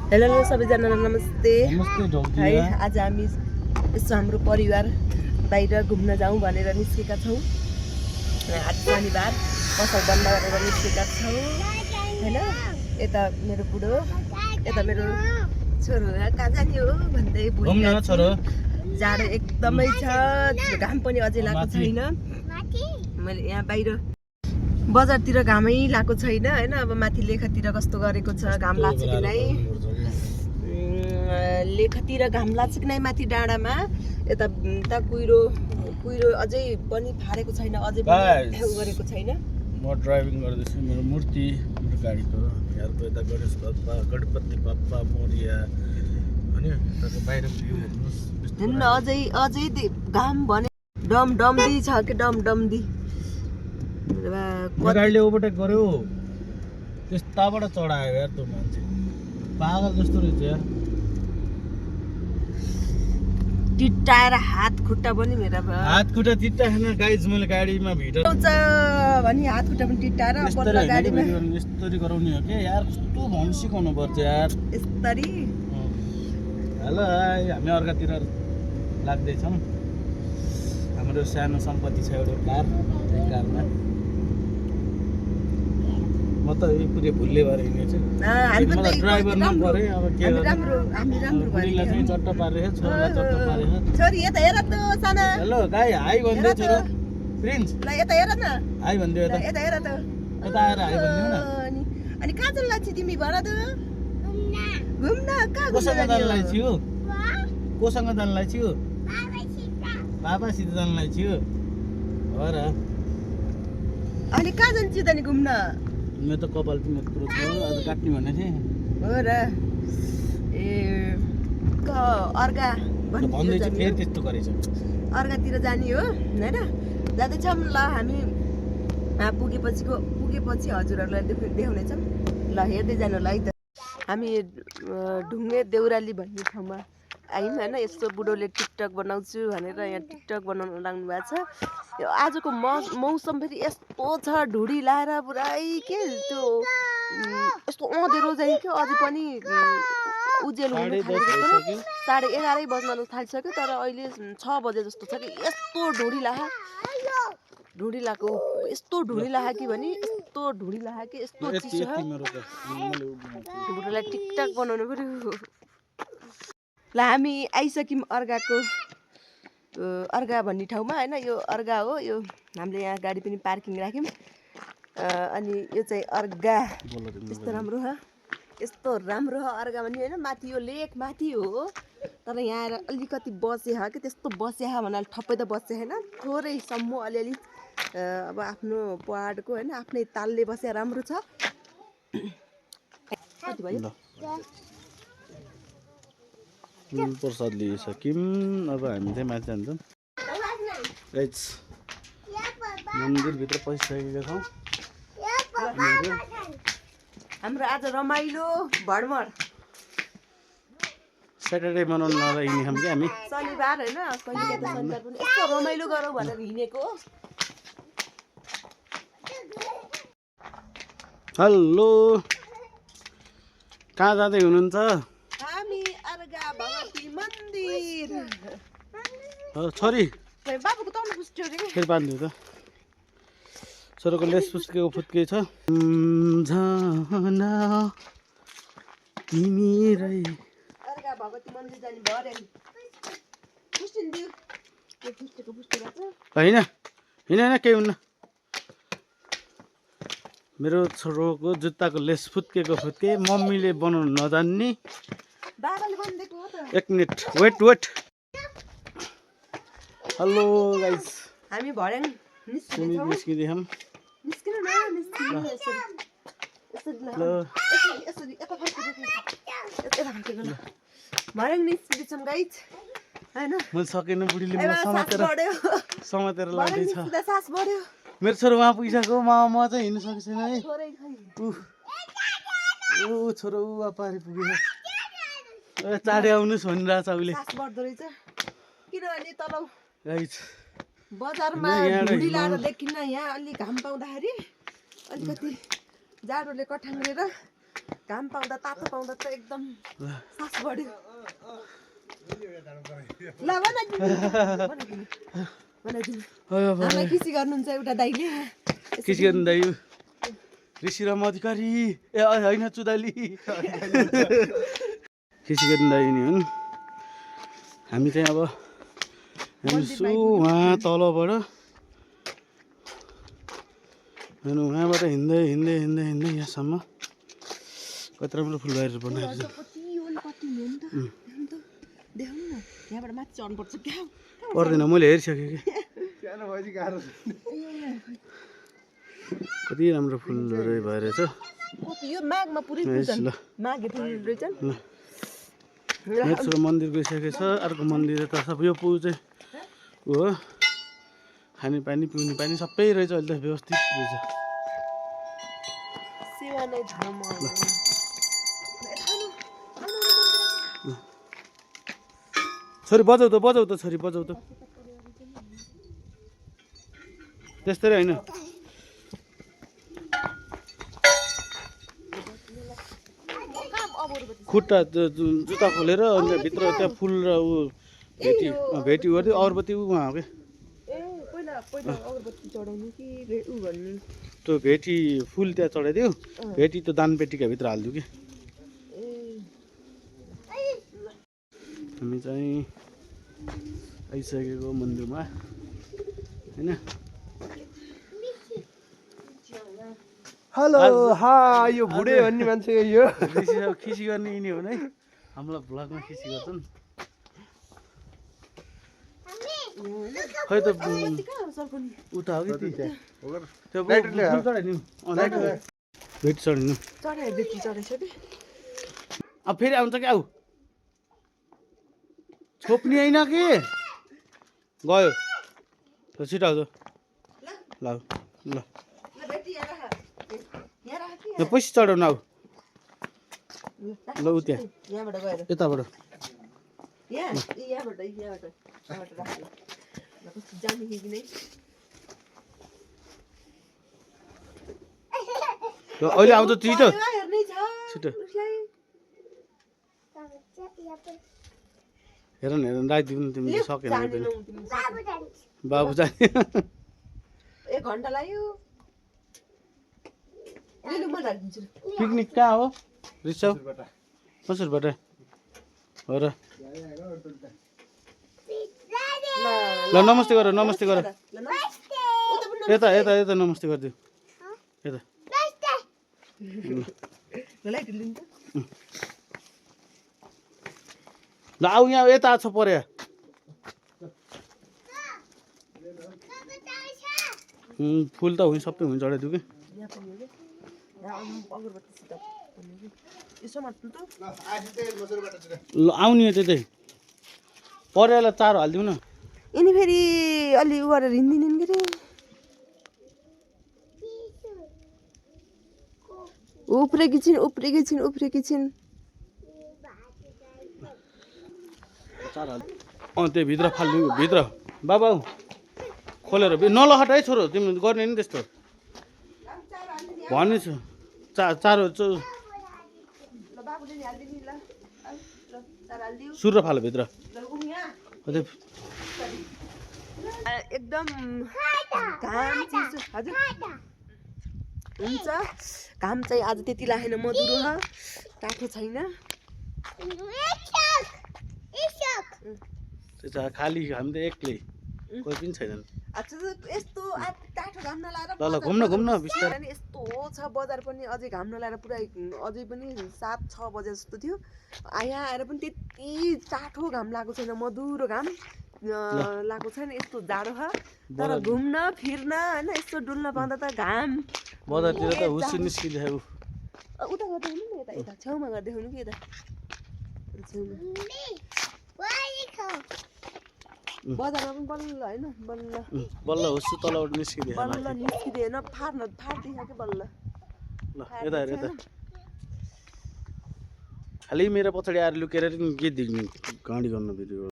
Hello सबैजना नमस्ते नमस्ते है। आज हामी यसो हाम्रो परिवार बाहिर घुम्न जाउँ भनेर निस्केका छौँ। आज शनिबार पसल बन्द गरेर निस्केका छौँ हैन। यता मेरो बुढो, यता मेरो छोरो कहाँ जाने हो भन्दै बोलिरहेको छ। जाडो एकदमै छ, घाम पनि अझै लागेको छैन। मैले यहाँ बाहिर बजारतिर घामै लागेको छैन हैन। अब माथि लेखातिर कस्तो गरेको छ, घाम लाग्छ कि नै लेखातिर घाम लाग्छ कि नै माथि डाँडामा। यता कुहिरो अझै पनि फारेको छैन, अझै पनि गरेको छैन। म ड्राइभिङ गर्दैछु, मेरो मूर्ति मेरो गाडीको यहाँको यता गणेश बाप्पा, गणपति बाप्पा मोरिया अनि यताको बाहिर भ्यू हेर्नुहोस्। हेर्नु अझै घाम भने डमडी छ कि डमडी। गाडीले ओभरटेक गर्यो, त्यस्ताबाट चढायो यार त्यो मान्छे, पागल जस्तो रहेछ यार। टिट्टाएर हात खुट्टा पनि मेरो हात खुट्टा टिट्टाएन गाइज, मैले गाडीमा भिडियो भनी हात खुट्टा पनि टिट्टाएर बल्ल गाडीमा यस्तरी गराउने हो के यार। कस्तो भन्न सिकाउनु पर्छ यार यस्तरी। हेलो हामी अर्कातिर लाग्दैछौँ। हाम्रो सानो सम्पत्ति छ एउटा कार, त्यही कारमा म त पुरै भुल्ले भएर हिँडेछु। ड्राइभर मन पऱ्यो, अब के गर्नु। चट्ट पारेको छोरालाई चट्ट पारेको। छोरी यता हेर त साना। हेलो गाई हाई भन्दै छोरो प्रिन्स, ल यता हेर न, हाई भन्दै यता यता हेर त, यता आएर हाई भन्दिउ न। अनि कहाँ जान लाग्छ तिमी भन त? घुम्न कहाँ कोसँग जान लाग्छौ? कोसँग जान लाग्छौ? बाबासित जान लाग्छौ हो र? अनि कहाँ जान्छु त नि घुम्न? मेरो त कपाल पनि यत्रो छ, आज काट्ने भन्ने थिएँ हो र। ए अर्गा भन्दैछ, फेरि त्यस्तो गरेछ। अर्गातिर जाने हो हैन। जाँदैछौँ ल हामी। पुगेपछि हजुरहरूलाई देखाउनेछौँ। ल हेर्दै जानु ल है त। हामी ढुङ्गे देउराली भन्ने ठाउँमा आयौँ हैन। यस्तो बुढोले टिकटक बनाउँछु भनेर यहाँ टिकटक बनाउन लाग्नु भएको छ। यो आजको मौसम फेरि यस्तो छ, ढुडी लाएर पुरै के त्यो यस्तो अँधेरो चाहिँ क्या। अझै पनि उजेल हुनु थालेको, 11:30 बज्न थालिसक्यो। तर अहिले 6 बजे जस्तो छ कि यस्तो ढुडी लाको यस्तो ढुडी लाहा कि भने यस्तो ढुडी लाहा कि यस्तो चिसो छ। बुढोलाई टिकटक बनाउनु पर्यो। ल हामी आइसक्यौँ अर्गा भन्ने ठाउँमा हैन। यो अर्गा हो। यो हामीले यहाँ गाडी पनि पार्किङ राख्यौँ। अनि यो चाहिँ अर्गा। यस्तो राम्रो हो, यस्तो राम्रो हो अर्गा भन्ने हैन। माथि यो लेक माथि हो, तर यहाँ आएर अलिकति बसे हो कि त्यस्तो बसे हो भन्नाले ठप्पै त बसे होइन, थोरै सम्म अलिअलि अब आफ्नो पहाडको हैन आफ्नै तालले बसे राम्रो छ। कति भयो? प्रसाद लिइसक्यौँ। अब हामी चाहिँ माथि जान्छौँ। मन्दिरभित्र पसिसकेका छौँ। हाम्रो आज रमाइलो भडमड स्याटरडे मनाउनु नआएर हिँडेछौँ कि हामी। शनिबार होइन, कहिले त शनिबार पनि यस्तो रमाइलो गरौँ भनेर हिँडेको। हेलो, कहाँ जाँदै हुनुहुन्छ? हामी अर्गा भगवती मन्दिर। छोरी बाबुको तल पुस्ट्यो रे। फेरि बाँध्नु त, छोरोको लेस फुत्के छ। तिमी रै अर्गा भगवती मन्दिर जाने भयो रे। पुस्टिदियो के पुस्टेको होइन केही हुन्न। मेरो छोरोको जुत्ताको लेस फुत्के मम्मीले बनाउनु नजान्ने। बाबाले बनिदिएको हो त। एक मिनट वेट। हेलो गाइस, हामी भर्याङ निस्किँदैछौँ। निस्किँदैछौँ। निस्किनु न, निस्किनु यसरी यता फर्केको ल। भर्याङ निस्किँदैछौँ गाइस हैन। मैले सकेन, बुढीले मलाई समातेर लाँदैछ। सास बढ्यो। मेरो छोरो उहाँ पुगिसक्यो, म चाहिँ हिँड्नु सकेको छैन है। ऊ छोरो उहाँ पारि पुगेछ। चाँडै आउनुहोस् भनिरहेछ उसले। सास बढ्दो रहेछ किनभने तल गाइस बजारमा ढुडी लाएर देखिन्न। यहाँ अलि घाम पाउँदाखेरि अलिकति जाडोले कठाङ्ग्रेर घाम पाउँदा तातो पाउँदा त एकदम सास बढ्यो ल बनाइदिनु आमा खिसी गर्नुहुन्छ एउटा दाइले खिसी गर्नु दाइ ऋषि रम अधिकारी ए होइन चुदाली खिसी गर्नु दाइ नि हुन् हामी चाहिँ अब हेर्नुहोस् उहाँ तलबाट अनि उहाँबाट हिँड्दै हिँड्दै हिँड्दै हिँड्दै यहाँसम्म कति राम्रो फुलबारी बनाएर पर्दैन मैले हेरिसकेँ कि कति राम्रो फुलहरू भएर छ यो माघमा पुरै ल माघे फुल रहेछ नेक्स्ट मन्दिर गइसकेको छ अर्को मन्दिर त सब यो पुल चाहिँ हो खानेपानी पिउने पानी सबै रहेछ अहिले त व्यवस्थित रहेछ सेवा नै धर्म छोरी बजाउ त छोरी बजाउ त त्यस्तै होइन खुट्टा जुत्ता खोलेर अन्त भित्र त्यहाँ फुल र ऊ भेटी गरिदियो अगरबत्ती उहाँ हो क्या त्यो भेटी फुल त्यहाँ चढाइदियो भेटी त्यो दानपेटीका भित्र हालिदियो कि हामी चाहिँ आइसकेको मन्दिरमा होइन हेलो हाय यो बुढे भन्ने मान्छे यो खिसी गर्ने यिनी हो नै हामीलाई भ्लगमा खिसी गर्छन् खै त उता हो कि त्यो चढाइदिनु भेटी चढाइदिनु अब फेरि आउँछ कि आऊ छोप्ने होइन कि गयो छिटो आउँछ ल ल पैसा चढाउनु आऊ ल उ त्यहाँ यताबाट ल अहिले आउँछ छिटो छिटो हेर न राखिदिनु तिमीले सकेन बाबु जाने 1 घन्टा लाग्यो पिकनिक कहाँ हो रिसाउ कसरीबाट हो र ल नमस्ते गर यता यता यता नमस्ते गरिदियो यता ल आऊ यहाँ यता छ पर्या फुल त हुन्छ सबै हुन्छ चढाइदियो कि ल आउने त्यतै पर्यालाई चारो हालिदिउँ न यिनी फेरि अलि उ गरेर हिँड्दिनन् के रे उफ्रेकी छिन् त्यो भित्र फाल्नु भित्र बाबा खोलेर नलहट है छोरो तिमी गर्ने नि त्यस्तो भन्ने छु चारो सुर फालो भित्र एकदम घाम हजुर हुन्छ घाम चाहिँ आज त्यति लागेन मधुरो तातो छैन खाली हामी त एक्लै कोही पनि छैनन् यस्तो टाठो घाम नलाएर ल घुम्न बिस्तारै यस्तो छ बजार पनि अझै घाम नलाएर पुरा अझै पनि 7-6 बजे जस्तो थियो यहाँ आएर पनि त्यति टाठो घाम लागेको छैन मधुरो घाम लागेको छैन यस्तो जाडो छ तर घुम्न फिर्न होइन यस्तो डुल्न पाउँदा त घाम बजारतिर त हुस्सी निस्किँदै उता गर्दै हुनु नि यता छेउमा गर्दै हुनु कि यता बजारमा पनि बल्ल होइन बल्ल हुस्सु तलबाट निस्किँदै बल्ल निस्किँदैन फाट्दैछ कि बल्ल ल यता हेर यता खालि मेरो पछाडि आएर लुकेर के देख्नु गाडी गर्नु भिडियो